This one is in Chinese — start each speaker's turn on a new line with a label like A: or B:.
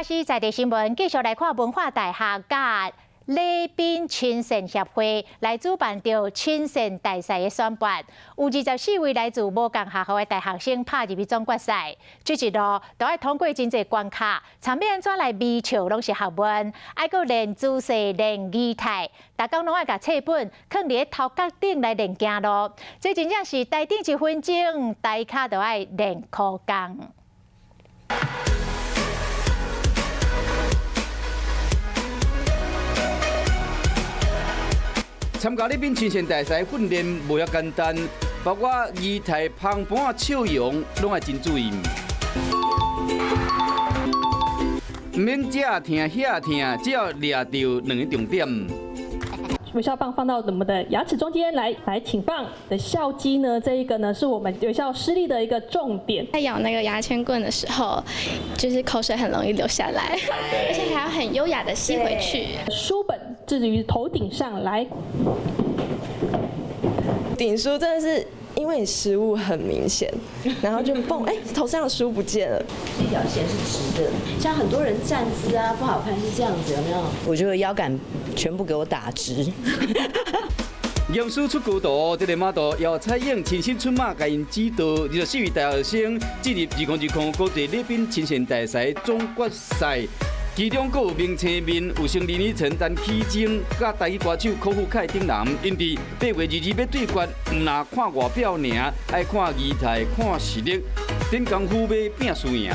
A: 是在地新闻，继续来看文化大学甲礼宾亲善协会来主办着亲善大赛的选拔，有24位来自无共学校的大学生拍入去总决赛。这一路都要通过真侪关卡，参要安怎来微笑拢是学问，还阁练姿势、练仪态，逐工拢爱甲册本放伫头壳顶来练行路。这真正是台顶1分钟，台骹都爱练苦工。
B: 参加礼宾亲善大赛训练无遐简单，包括仪态、旁盘、笑容，拢要真注意。唔免这疼遐疼，只要抓到2个重点。
C: 微笑棒放到我们的牙齿中间来，请放的笑肌呢？这一个呢是我们微笑施力的一个重点。
D: 在咬那个牙签棍的时候，就是口水很容易流下来，而且还要很优雅的吸回去。
C: 书本置于头顶上来，
E: 顶书真的是因为你失误很明显，然后就蹦，头上的书不见了。
F: 这条线是直的，像很多人站姿啊不好看是这样子，有没有？我觉得腰杆全部给我打直。
B: 严师出高徒，这个马道由蔡颖亲身出马，甲因指导24位大学生进入2020国际礼宾亲善大赛总决赛。 其中阁有名青面、有声林依晨、陈启贞，甲台语歌手柯富凯等人，因伫8月22要对决，唔拿看外表尔，爱看仪态、看实力，等功夫要拼输赢。